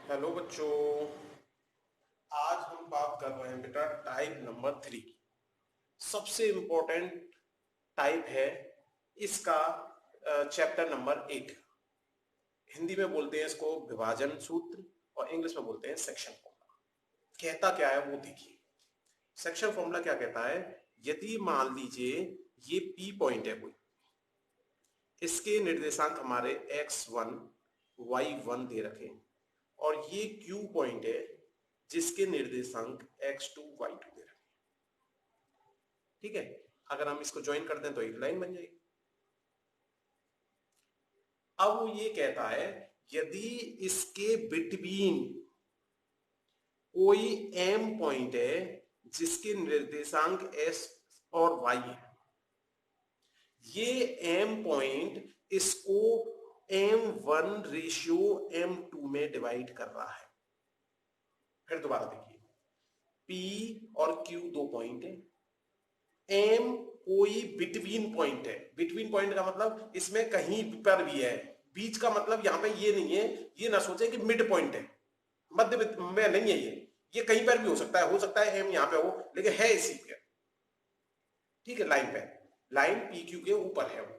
Hello बच्चों। आज हम बात कर रहे हैं बेटा टाइप नंबर 3 की। सबसे इम्पोर्टेंट टाइप है इसका चैप्टर नंबर 1। हिंदी में बोलते हैं इसको विभाजन सूत्र और इंग्लिश में बोलते हैं सेक्शन फॉर्मूला। कहता क्या है वो देखिए। सेक्शन फॉर्मूला क्या कहता है, यदि मान लीजिए ये पी पॉइंट है कोई, इसके निर्देशांक हमारे x1 y1 दे रखे और ये Q पॉइंट है जिसके निर्देशांक x2 y2 दे रखे। ठीक है, अगर हम इसको ज्वाइन कर दें तो एक लाइन बन जाएगी। अब वो ये कहता है यदि इसके बिटवीन कोई m पॉइंट है जिसके निर्देशांक s और y है, ये m पॉइंट इसको m1 रेशियो m2 में डिवाइड कर रहा है। फिर दोबारा देखिए, P और Q दो पॉइंट है, M कोई बिटवीन पॉइंट है। बिटवीन पॉइंट का मतलब इसमें कहीं पर भी है, बीच का मतलब यहां पे ये नहीं है, ये ना सोचें कि मिड पॉइंट है, मध्य में नहीं है। ये कहीं पर भी हो सकता है M यहां पे हो लेकिन है इसी पे। ठीक है, लाइन पे, लाइन PQ के ऊपर है वो।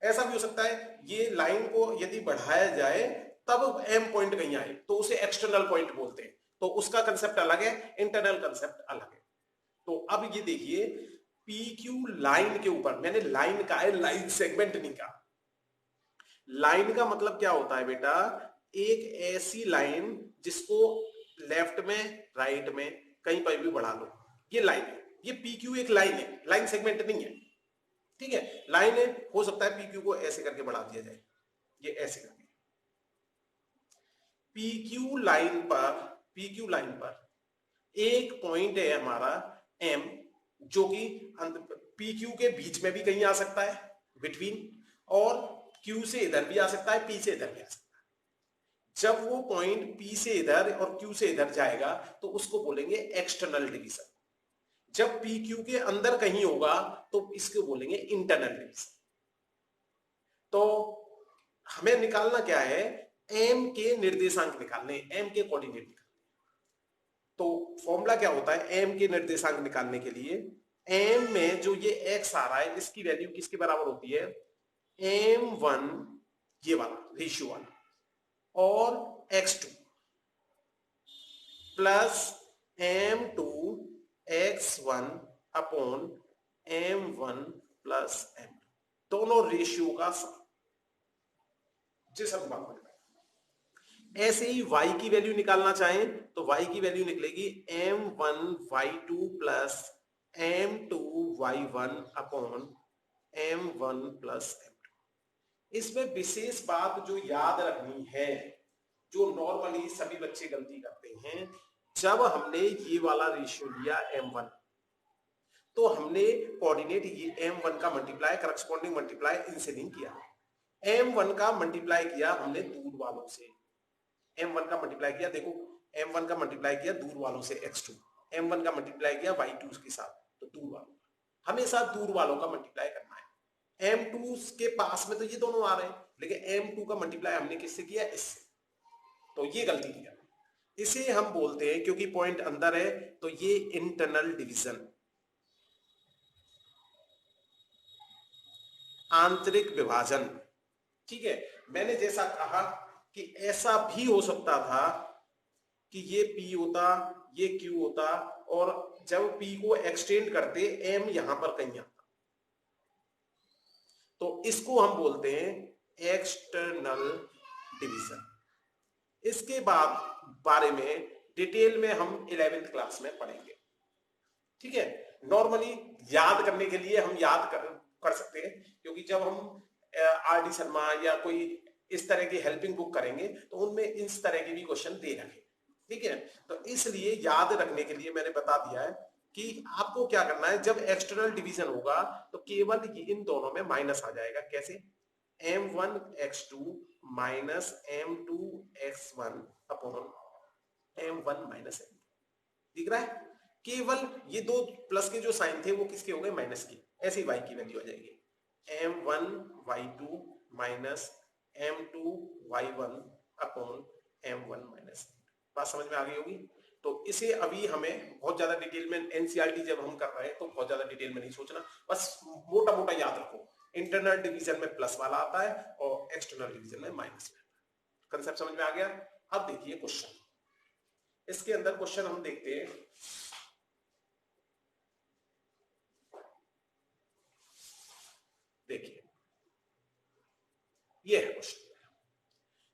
ऐसा भी हो सकता है ये लाइन को यदि बढ़ाया जाए तब M पॉइंट कहीं आए तो उसे एक्सटर्नल पॉइंट बोलते हैं, तो उसका कंसेप्ट अलग है, इंटरनल कंसेप्ट अलग है। तो अब ये देखिए PQ लाइन के ऊपर, मैंने लाइन का है, लाइन सेगमेंट नहीं कहा। लाइन का मतलब क्या होता है बेटा, एक ऐसी लाइन जिसको लेफ्ट में राइट में कहीं पर भी बढ़ा लो, ये लाइन है। ये PQ एक लाइन है, लाइन सेगमेंट नहीं है। ठीक है, लाइन है, हो सकता है PQ को ऐसे करके बढ़ा दिया जाए, ये ऐसे करके। PQ लाइन पर एक पॉइंट है हमारा M, जो कि PQ के बीच में भी कहीं आ सकता है बिटवीन, और Q से इधर भी आ सकता है, P से इधर भी आ सकता है। जब वो पॉइंट P से इधर और Q से इधर जाएगा तो उसको बोलेंगे एक्सटर्नल डिवीजन। जब PQ के अंदर कहीं होगा तो इसको बोलेंगे इंटरनल डिवीजन। तो हमें निकालना क्या है, M के निर्देशांक निकालने, M के कोऑर्डिनेट निकालने। तो फॉर्मूला क्या होता है M के निर्देशांक निकालने के लिए, M में जो ये x आ रहा है इसकी वैल्यू किसके बराबर होती है, M1 ये वाला रेशियो वाला और x2 plus M2 x1 upon M1 plus M2, दोनों रेशियो का सम। जिस अनुपात में ऐसे ही y की वैल्यू निकालना चाहें तो y की वैल्यू निकलेगी M1 y2 plus M2 y1 upon M1 plus M2। इसमें विशेष बात जो याद रखनी है, जो नॉर्मली सभी बच्चे गलती करते हैं, जब हमने ये वाला रेशियो लिया M1 तो हमने कोऑर्डिनेट ये M1 का मल्टीप्लाई करस्पॉन्डिंग मल्टीप्लाई इनसे नहीं किया, M1 का मल्टीप्लाई किया हमने दूर वालों से। M1 का मल्टीप्लाई किया, देखो M1 का मल्टीप्लाई किया दूर वालों से x2, M1 का मल्टीप्लाई किया y2 के साथ, तो दूर वालों, हमेशा दूर वालों का मल्टीप्लाई करना है। M2 के पास में तो ये दोनों आ रहे हैं लेकिन M2 का मल्टीप्लाई हमने किससे किया, इससे, तो ये गलती नहीं करना। इसे हम बोलते हैं, क्योंकि पॉइंट अंदर है तो ये इंटरनल डिवीजन, आंतरिक विभाजन। ठीक है, मैंने जैसा कहा कि ऐसा भी हो सकता था कि ये P होता, ये Q होता, और जब P को एक्सटेंड करते M यहां पर कहीं आता, तो इसको हम बोलते हैं एक्सटर्नल डिवीजन। इसके बाद बारे में डिटेल में हम 11th क्लास में पढ़ेंगे। ठीक है, नॉर्मली याद करने के लिए हम याद कर सकते हैं, क्योंकि जब हम RD शर्मा या कोई इस तरह की हेल्पिंग बुक करेंगे तो उनमें इस तरह के भी क्वेश्चन दे रखे। ठीक है, तो इसलिए याद रखने के लिए मैंने बता दिया है कि आपको क्या करना है, जब एक्सटर्नल डिवीजन होगा तो केवल इन दोनों में माइनस आ जाएगा। कैसे, M1 x2 minus M2 x1 upon M1 minus M2, दिख रहा है, केवल ये दो प्लस के जो साइन थे वो किसके हो गए, माइनस के। ऐसी y की वैल्यू आ जाएगी M1 y2 minus M2 y1 upon m1 minus. बात समझ में आ गई होगी। तो इसे अभी हमें बहुत ज्यादा डिटेल में, एनसीईआरटी जब हम कर रहे हैं तो बहुत ज्यादा डिटेल में नहीं सोचना, बस मोटा मोटा याद रखो, इंटरनल डिवीजन में प्लस वाला आता है और एक्सटर्नल डिवीजन में माइनस में। कंसेप्ट समझ में आ गया। अब देखिए क्वेश्चन, इसके अंदर क्वेश्चन हम देखते हैं। देखिए ये है क्वेश्चन,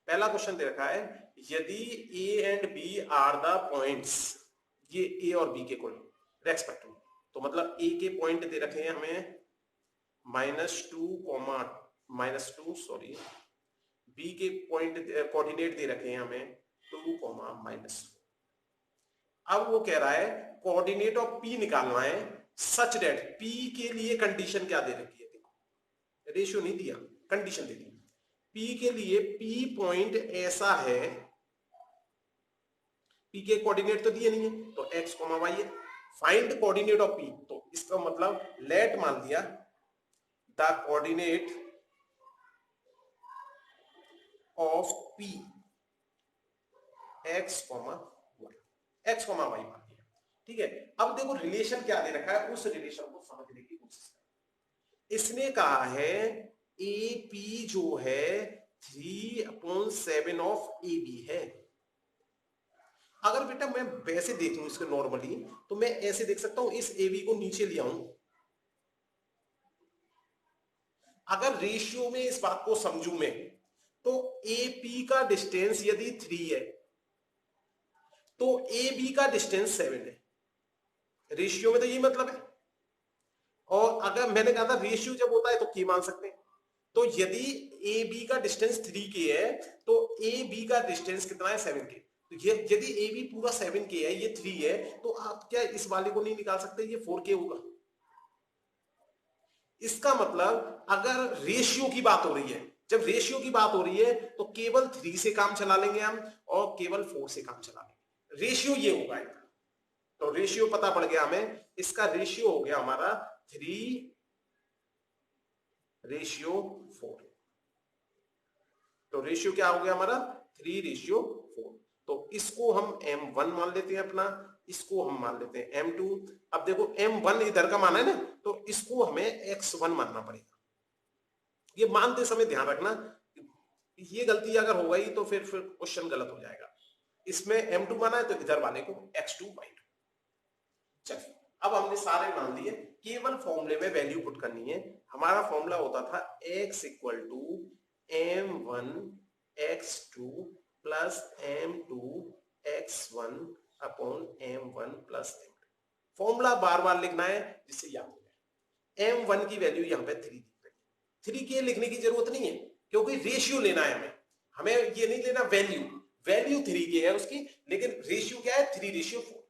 पहला क्वेश्चन दे रखा है, यदि A and B are the points, ये ए और बी के कोई रेस्पेक्टिव, तो मतलब ए के पॉइंट दे रखे हैं हमें -2 सॉरी, बी के पॉइंट कोऑर्डिनेट दे रखे हैं हमें 2, -2। अब वो कह रहा है कोऑर्डिनेट ऑफ पी निकालना है, सच दैट पी के लिए कंडीशन क्या दे रखी है, देखो रेशियो नहीं दिया, कंडीशन दे दी। पी के लिए पी पॉइंट ऐसा है, पी के कोऑर्डिनेट तो दिए नहीं है, तो x, y है। फाइंड कोऑर्डिनेट ऑफ पी, तो इसका मतलब लेट मान दिया the coordinate of P x, y, x, y मान दिया, ठीक है। अब देखो रिलेशन क्या दे रखा है, उस रिलेशन को समझने की कोशिश करें। इसने कहा है ए पी जो है 3/7 ऑफ ए बी है। अगर बेटा मैं वैसे देखूं इसको नॉर्मली, तो मैं ऐसे देख सकता हूं, इस ए बी को नीचे ले आऊं। अगर रेशियो में इस बात को समझूं मैं, तो ए पी का डिस्टेंस यदि 3 है तो ए बी का डिस्टेंस 7 है। रेशियो में तो यही मतलब है। और अगर मैंने कहा था रेशियो जब होता है तो की मान सकते हैं, तो यदि ए बी का डिस्टेंस 3 के है तो ए बी का डिस्टेंस कितना है, 7 के। तो ये यदि ए बी पूरा 7 के है, ये 3 है, तो आप क्या इस वाले को नहीं निकाल सकते, ये 4 के होगा। इसका मतलब अगर रेशियो की बात हो रही है, जब रेशियो की बात हो रही है तो केवल 3 से काम चला लेंगे हम और केवल 4 से काम चला लेंगे। रेशियो ये होगा, तो रेशियो पता पड़ गया हमें, इसका रेशियो हो गया हमारा 3:4। तो रेशियो क्या हो गया हमारा 3:4। तो इसको हम m1 मान लेते हैं अपना, इसको हम मान लेते हैं m2। अब देखो m1 इधर का माना है ना, तो इसको हमें x1 मानना पड़ेगा। ये मानते समय ध्यान रखना, ये गलती अगर हो गई तो फिर क्वेश्चन गलत हो जाएगा। इसमें m2 माना है तो इधर वाले को x2 मान। चलिए अब हमने सारे मान लिए, केवल फॉर्मूले में वैल्यू पुट करनी है। हमारा फॉर्मूला होता था x = m1 x2 plus m2 x1 upon m1 plus m2। Formula बार बार लिखना है जिससे याद हो जाए। m1 की वैल्यू यहाँ पे 3 दिख रही है, 3 के लिखने की जरूरत नहीं है क्योंकि रेशियो लेना है हमें। हमें ये नहीं लेना वैल्यू 3 की है उसकी, लेकिन रेशियो क्या है 3:4।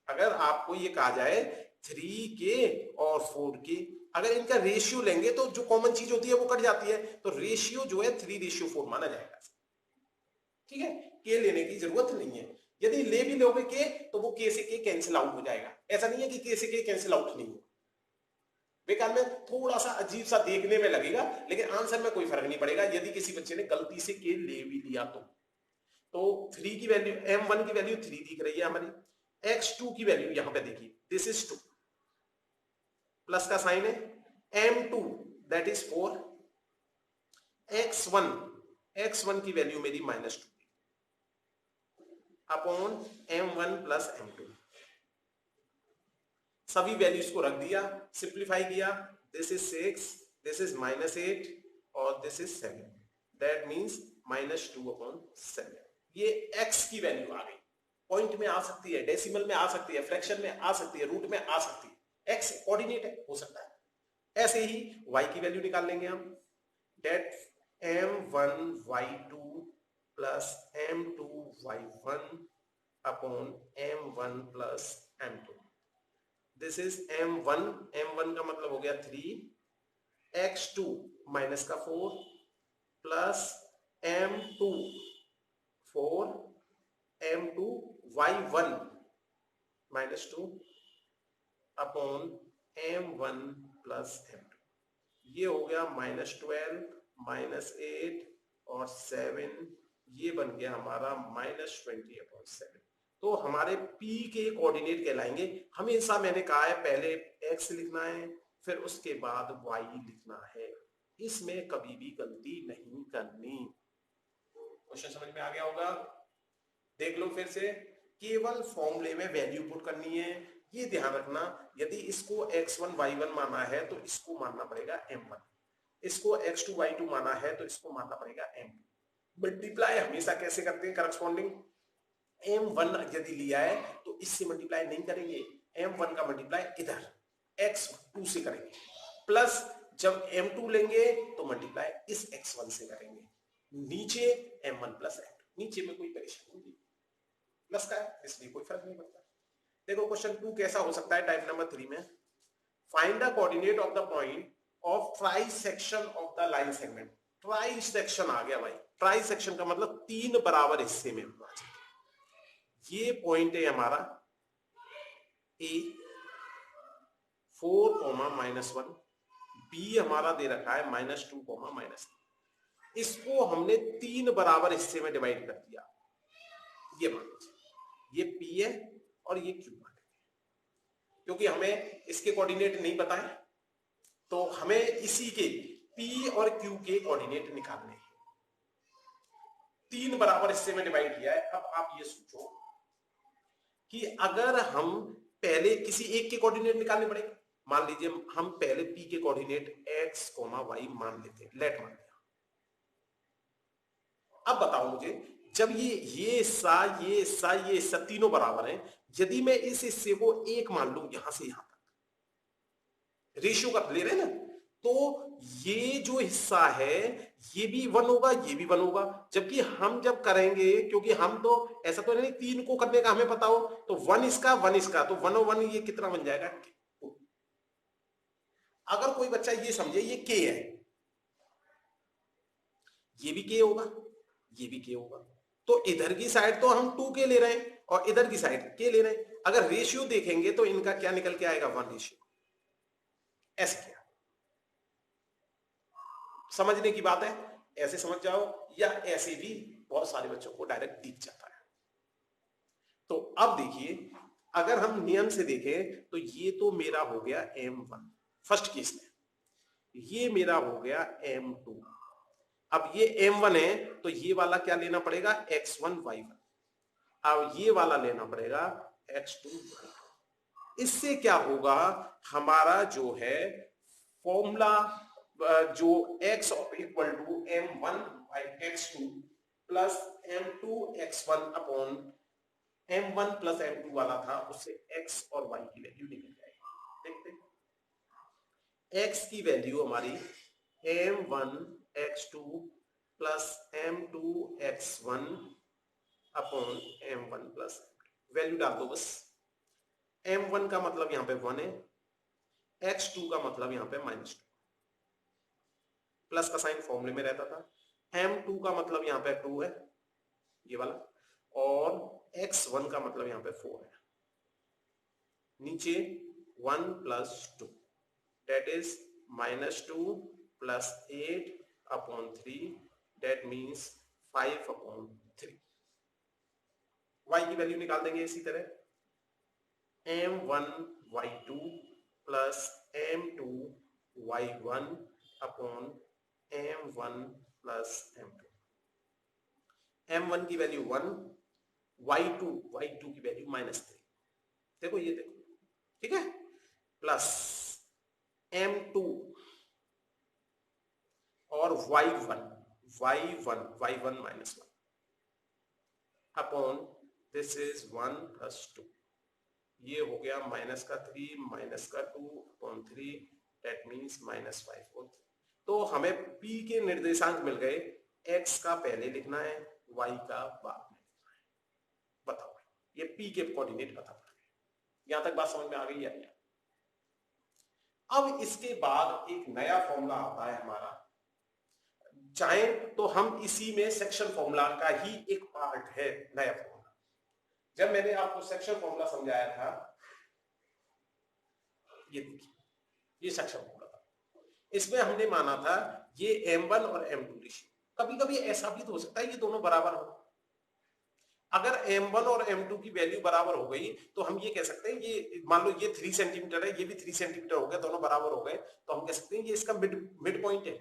अगर आपको ये कहा जाए 3 के और 4 के, अगर इनका रेशियो लेंगे तो जो कॉमन चीज होती है वो कट जाती है, तो रेशियो जो है 3:4 माना जाएगा। ठीक है, के लेने की जरूरत नहीं है। यदि ले भी लोगे के तो वो के से के कैंसिल आउट हो जाएगा। ऐसा नहीं है कि के से के कैंसिल आउट नहीं हो, बेकार में थोड़ा सा अजीब सा देखने में लगेगा, लेकिन आंसर में कोई फर्क नहीं पड़ेगा यदि किसी बच्चे ने गलती से के ले भी लिया तो 3 की वैल्यू, m1 की वैल्यू 3 दिख रही है हमारी, x2 की वैल्यू यहां पे देखिए, दिस इज 2, प्लस का साइन है, m2 दैट इज 4, x1 की वैल्यू मेरी -2 अपॉन m1 प्लस m2। सभी वैल्यूज को रख दिया, सिंप्लीफाई किया, दिस इज 6, दिस इज -8 और दिस इज 7, दैट मींस -2/7। ये x की वैल्यू आ गई। पॉइंट में आ सकती है, डेसिमल में आ सकती है, फ्रैक्शन में आ सकती है, रूट में आ सकती है, x कोऑर्डिनेट है, हो सकता है। ऐसे ही y की वैल्यू निकाल लेंगे हम, that m1y2 plus m2y1 upon m1 plus m2। This is m1 का मतलब हो गया 3, x2 माइनस का 4 plus m2 4, m2 y1 -2 upon m1 plus m2। ये हो गया -12 -8 और 7 ये बन गया हमारा -20/7। तो हमारे P के कोऑर्डिनेट कहलाएंगे। हमेशा मैंने कहा है पहले x लिखना है, फिर उसके बाद y लिखना है, इसमें कभी भी गलती नहीं करनी। क्वेश्चन समझ में आ गया होगा? देख लो फिर से, केवल फॉर्मूले में वैल्यू पुट करनी है। ये ध्यान रखना, यदि इसको x1 y1 माना है तो इसको मानना पड़ेगा m1, इसको x2 y2 माना है तो इसको मानना पड़ेगा m2। मल्टीप्लाई हमेशा कैसे करते हैं? करस्पॉन्डिंग m1 यदि लिया है तो इससे मल्टीप्लाई नहीं करेंगे, m1 का मल्टीप्लाई इधर x2 से करेंगे, प्लस जब m2 लेंगे तो मल्टीप्लाई इस x1 से करेंगे, नीचे m1 प्लस m2। नीचे में कोई परेशानी नहीं, प्लस का है इसलिए कोई फर्क नहीं पड़ता। देखो क्वेश्चन 2 कैसा हो सकता है टाइप नंबर 3 में, find the coordinate of the point of trisection of the line segment. Trisection आ गया भाई, ट्राई सेक्शन का मतलब 3 बराबर हिस्से में होना चाहिए। ये पॉइंट है हमारा A 4,-1, B हमारा दे रखा है -2,-3। इसको हमने 3 बराबर हिस्से में डिवाइड कर दिया। ये मान लीजिए ये P है और ये Q है। क्योंकि हमें इसके कोऑर्डिनेट नहीं पता है तो हमें इसी के P और Q के कोऑर्डिनेट निकालने हैं। 3 बराबर हिस्से में डिवाइड किया है। अब आप ये सोचो कि अगर हम पहले किसी एक के कोऑर्डिनेट निकालने पड़ेंगे, मान लीजिए हम पहले P के कोऑर्डिनेट x, y मान लेते हैं, लेट मान लिया। अब बताओ मुझे, जब ये हिस्सा तीनों बराबर हैं, यदि मैं इस हिस्से को 1 मान लूं यहां से यहां तक, रेशियो कर ले रहे हैं ना, तो ये जो हिस्सा है ये भी 1 होगा, ये भी 1 होगा। जबकि हम जब करेंगे, क्योंकि हम तो ऐसा तो नहीं 3 को करने का हमें पता हो, तो 1 इसका 1 इसका, तो 1 और 1 ये कितना बन जाएगा? अगर कोई बच्चा ये समझे ये k है, ये भी k होगा, ये भी k होगा, तो इधर की साइड तो हम 2k ले रहे हैं और इधर की साइड k ले रहे हैं। अगर रेशियो देखेंगे तो इनका क्या निकल के आएगा? 1 रेशियो। ऐसे क्या समझने की बात है, ऐसे समझ जाओ, या ऐसे भी बहुत सारे बच्चों को डायरेक्ट दिख जाता है। तो अब देखिए, अगर हम नियम से देखें तो ये तो मेरा हो गया m1 फर्स्ट केस में, ये मेरा हो गया m2। अब ये m1 है तो ये वाला क्या लेना पड़ेगा? x1 y1। अब ये वाला लेना पड़ेगा x2 y2। इससे क्या होगा, हमारा जो है फॉर्मूला जो x equal to m1 by x2 plus m2 x1 upon m1 plus m2 वाला था, उससे x और y की वैल्यू निकल जाएगी। देखते हैं x की वैल्यू हमारी m1 x2 plus m2 x1 upon m1 plus value डाल दो बस। m1 का मतलब यहां पे 1 है, x2 का मतलब यहां पे -2, प्लस का साइन फॉर्मूले में रहता था। m2 का मतलब यहां पे 2 है ये वाला, और x1 का मतलब यहां पे 4 है। नीचे 1 plus 2 that is -2 plus 8 upon 3 that means 5 upon 3। y की वैल्यू निकाल देंगे इसी तरह, m1 y2 plus m2 y1 upon m1 plus m2। m1 की वैल्यू 1, y2 की वैल्यू -3। देखो ये देखो, ठीक है, प्लस m2 और y1 -1 upon this is 1 plus 2। ये हो गया -3 -2 अपॉन 3 दैट मीन्स -5 और 3। तो हमें p के निर्देशांक मिल गए, x का पहले लिखना है, y का बाद में लिखना है। बताओ ये p के कोऑर्डिनेट पता पड़ गए। यहां तक बात समझ में आ गई है? अब इसके बाद एक नया फॉर्मूला आता है हमारा, चाहे तो हम इसी में सेक्शन फॉर्मूला का ही एक पार्ट है नया फॉर्मूला। जब मैंने आपको सेक्शन फॉर्मूला समझाया था, ये देखिए ये सेक्शन फॉर्मूला था, इसमें हमने माना था ये m1 और m2 रेशियो, कभी कभी ऐसा भी तो हो सकता है ये दोनों बराबर हो। अगर m1 और m2 की वैल्यू बराबर हो गई तो हम ये कह सकते हैं, ये मान लो ये 3 सेंटीमीटर है, ये भी 3 सेंटीमीटर हो गया, दोनों बराबर हो गए, तो हम कह सकते हैं ये इसका मिड पॉइंट है।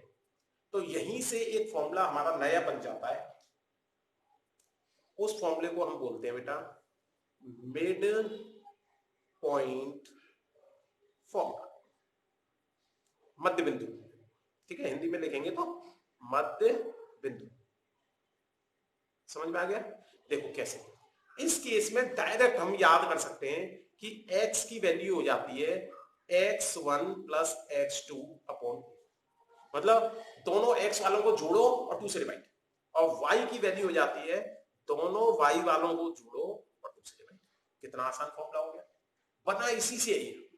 तो यहीं से एक फॉर्मूला हमारा नया बन जाता है, उस फॉर्मूले को हम बोलते हैं बेटा मिड पॉइंट फॉर्मूला, मध्य बिंदु। ठीक है, हिंदी में लिखेंगे तो मध्य बिंदु। समझ में आ गया? देखो कैसे, इस केस में डायरेक्ट हम याद कर सकते हैं कि x की वैल्यू हो जाती है x1 प्लस x2 अपॉन, मतलब दोनों x वालों को जोड़ो और 2 से डिवाइड, और y की वैल्यू हो जाती है दोनों y वालों को जोड़ो और 2 से डिवाइड। कितना आसान फॉर्मूला हो गया, वरना इसी से ही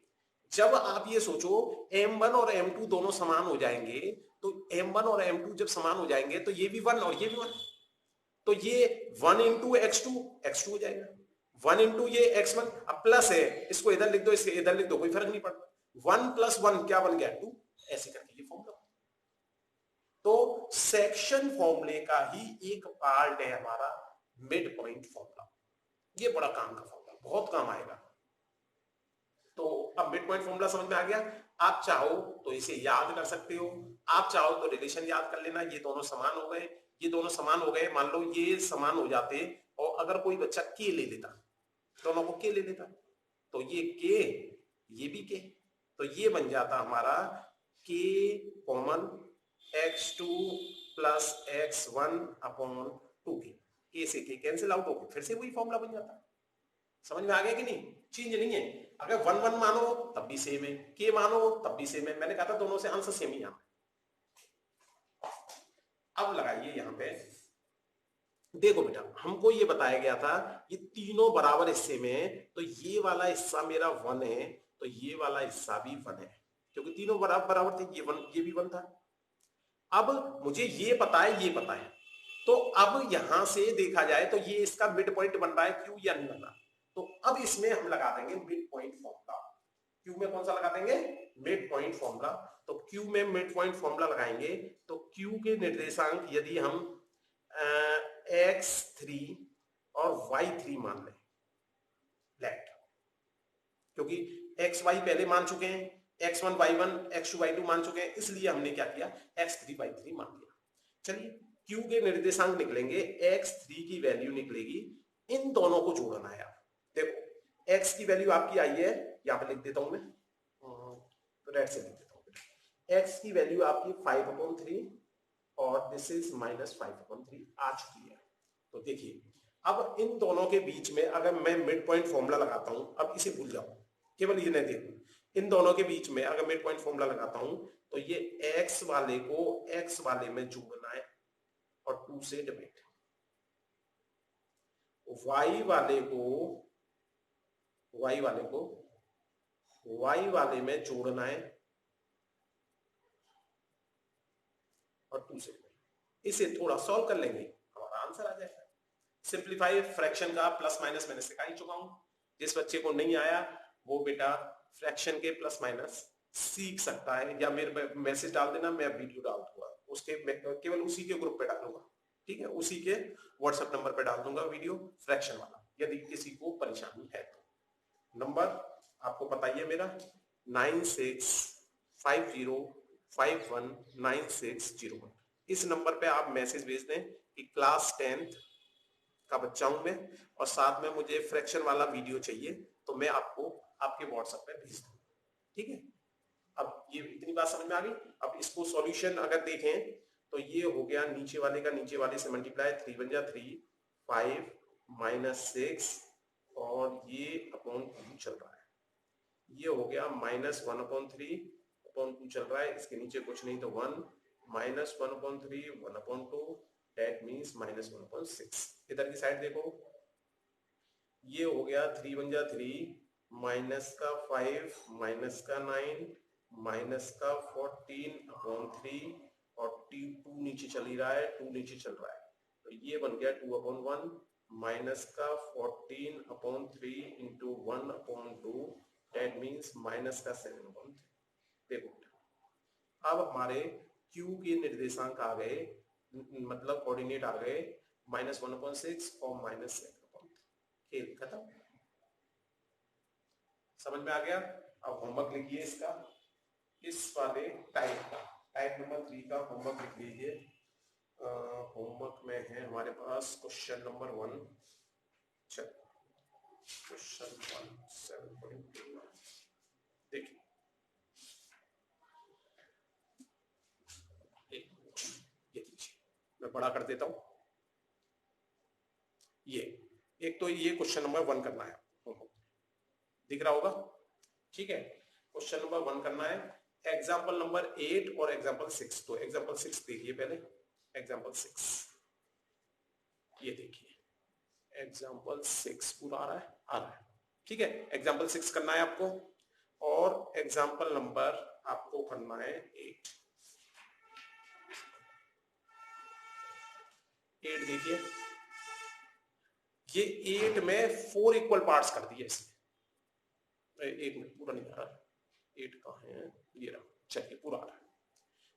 जब आप ये सोचो m1 और m2 दोनों समान हो जाएंगे, तो m1 और m2 जब समान हो जाएंगे तो ये भी 1 और ये भी 1, तो ये 1 इंटू x2 हो जाएगा, 1 इंटू ये x1, अब प्लस है, इसको इधर लिख दो, इसके इधर लिख दो, कोई फर्क नहीं पड़ता, 1 प्लस 1 क्या बन गया 2, ऐसे करके ये फॉर्मूला। तो सेक्शन फॉर्मूले का ही एक पार्ट है हमारा मिड पॉइंट फॉर्मूला, ये बड़ा काम का फॉर्मूला, बहुत काम आएगा। तो अब मिड पॉइंट फॉर्मूला समझ में आ गया, आप चाहो तो इसे याद कर सकते हो, आप चाहो तो रिलेशन याद कर लेना, ये दोनों समान हो गए, ये दोनों समान हो गए, मान लो ये समान हो जाते, और अगर कोई बच्चा के ले लेता, दोनों को के ले लेता, तो ये के, ये भी के, तो ये बन जाता हमारा के common x2 plus x1 upon 2k, के से के कैंसिल आउट होकर फिर से वही फॉर्मूला बन जाता। समझ में आ गया कि नहीं? चेंज नहीं है, अगर 1 1 मानो तब भी सेम है, के मानो तब भी सेम है, मैंने कहा था दोनों से आंसर सेम ही आना। अब लगाइए यहां पे, देखो बेटा हमको ये बताया गया था ये तीनों बराबर हिस्से में, तो ये वाला हिस्सा मेरा 1 है, तो ये वाला हिस्सा भी 1 है, क्योंकि तीनों बराबर बराबर थे, ये 1 ये भी 1 था। अब मुझे ये पता है, ये पता है, तो अब यहां से देखा जाए तो ये इसका मिड पॉइंट बन रहा है क्यू या नहीं बन रहा, तो अब इसमें हम लगा देंगे मिड पॉइंट फॉर्मूला। क्यू में कौन सा लगा देंगे? Mid point formula. तो क्यू में मिड पॉइंट फॉर्मूला लगाएंगे, तो क्यू के निर्देशांक यदि हम x3 और y3 मान लें, लेट, क्योंकि एक्स वाई पहले मान चुके हैं, x1 y1 x2 y2 मान चुके हैं, इसलिए हमने क्या किया x3 y3 मान लिया। चलिए q के निर्देशांक निकलेंगे, x3 की वैल्यू निकलेगी, इन दोनों को जोड़ना है। देखो x की वैल्यू आपकी आई है, यहां पे लिख देता हूं मैं, तो रेड से लिख देता हूं, x की वैल्यू आपकी 5/3 और दिस इज -5/3 आ चुकी है। तो देखिए अब इन दोनों के बीच में अगर मैं मिड पॉइंट फॉर्मूला लगाता हूं, अब इसे भूल जाओ, केवल ये नहीं देखो, इन दोनों के बीच में अगर मिड पॉइंट फॉर्मूला लगाता हूं, तो ये x वाले को x वाले में जोड़ना है और 2 से डिवाइड, y वाले को y वाले में जोड़ना है और 2 से डिवाइड। इसे थोड़ा सॉल्व कर लेंगे, हमारा आंसर आ जाएगा। सिंप्लीफाई फ्रैक्शन का प्लस माइनस मैंने सिखा ही चुका हूं, जिस बच्चे को नहीं आया वो बेटा फ्रैक्शन के प्लस माइनस सीख सकता है, या मेरे मैसेज डाल देना, मैं वीडियो डाल दूंगा उसके, केवल उसी के ग्रुप पे डालूंगा, ठीक है, उसी के व्हाट्सएप नंबर पे डाल दूंगा वीडियो फ्रैक्शन वाला, यदि किसी को परेशानी है तो। नंबर आपको पता ही है मेरा 9650519601, इस नंबर पे आप मैसेज भेज दें कि क्लास 10th का बच्चा हूं मैं और साथ में मुझे फ्रैक्शन वाला वीडियो चाहिए, तो मैं आपको आपके व्हाट्सएप पे भेज दूंगा, ठीक है। अब ये इतनी बात समझ में आ गई। अब इसको सॉल्यूशन अगर देखें तो ये हो गया नीचे वाले का नीचे वाले से मल्टीप्लाई, 3 बन जा 3, 5 -6 और ये अपॉन 2 चल रहा है, ये हो गया -1/3/2 चल रहा है, इसके नीचे कुछ नहीं तो 1 -1/3 1/2, दैट मींस -1/6। इधर की साइड देखो, ये हो गया 3 बन जा 3 -5 -9 -14/3 और 2 नीचे चल ही रहा है, 2 नीचे चल रहा है, तो ये बन गया 2/1 -14/3 इंटू 1/2, दैट मींस -7/3। देखो अब हमारे Q के निर्देशांक आ गए मतलब कोऑर्डिनेट आ गए -1/6 और -1/3। खेल खत्म। समझ में आ गया? अब होमवर्क लिखिए इसका, इस वाले टाइप का, टाइप नंबर 3 का होमवर्क लिख लीजिए। होमवर्क में है हमारे पास क्वेश्चन नंबर 1। चलो क्वेश्चन 1 7.2 देखिए, ये देखिए मैं बड़ा कर देता हूं। ये एक तो ये क्वेश्चन नंबर 1 करना है, दिख रहा होगा, ठीक है। क्वेश्चन नंबर 1 करना है, एग्जाम्पल नंबर 8 और एग्जाम्पल 6। तो एग्जाम्पल 6 देखिए पहले, एग्जाम्पल 6 ये देखिए, एग्जाम्पल 6 पूरा आ रहा है, आ रहा है, ठीक है। एग्जाम्पल 6 करना है आपको, और एग्जाम्पल नंबर आपको करना है 8। 8 देखिए, ये 8 में 4 इक्वल पार्ट्स कर दिए इसने। एक मिनट, पूरा नहीं आ रहा, 8 कहाँ है, ये रहा, चलिए पूरा आ रहा है।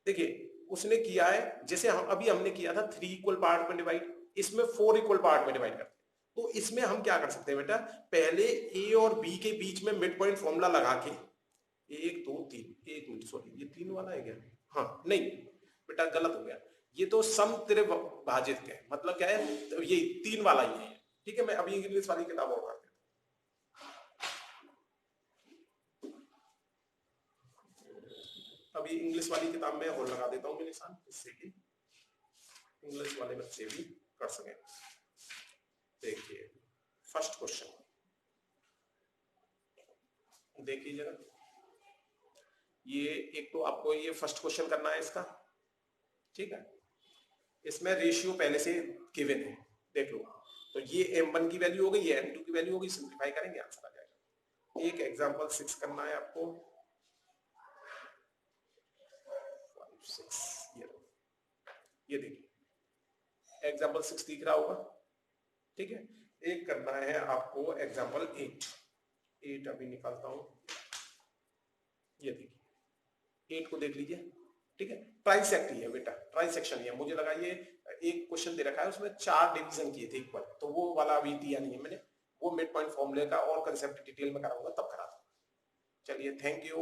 देखिए उसने किया है, जैसे हम अभी हमने किया था 3 इक्वल पार्ट में डिवाइड, इसमें 4 इक्वल पार्ट में डिवाइड करते हैं। तो इसमें हम क्या कर सकते हैं बेटा, पहले ए और बी के बीच में मिड पॉइंट फॉर्मूला लगा के, 1 2 3, 1 मिनट सॉरी, ये 3 वाला है क्या? हाँ नहीं बेटा गलत हो गया, ये तो सम त्रिभाजित है, मतलब क्या है, तो ये 3 वाला ही है, ठीक है। मैं अभी इंग्लिश वाली किताब और कर देता हूं, अभी इंग्लिश वाली किताब में और लगा देता हूँ मेरे साथ, इससे कि इंग्लिश वाले बच्चे भी कर सकें। देखिए फर्स्ट क्वेश्चन देखिए जरा, ये एक तो आपको ये फर्स्ट क्वेश्चन करना है इसका, ठीक है। इसमें रेशियो पहले से गिवन है, देख लो। तो ये m1 की वैल्यू हो गई, ये m2 की वैल्यू हो गई, सिंपलीफाई करेंगे आंसर आ जाएगा। एक एग्जांपल 6 करना है आपको, 5 6 ये देखिए एग्जांपल 6 दिख रहा होगा, ठीक है। एक करना है आपको एग्जांपल 8 अभी निकालता हूं, ये देखिए 8 को देख लीजिए, ठीक है। ट्राइसेक्ट ही है बेटा, ट्राइसेक्शन ही है, मुझे लगा ये एक क्वेश्चन दे रखा है उसमें 4 डिवीजन किए थे इक्वल, तो वो वाला अभी दिया नहीं है मैंने, वो मिड पॉइंट फॉर्मूले का और कंसेप्ट डिटेल में कराऊंगा तब करा दूंगा। चलिए थैंक यू।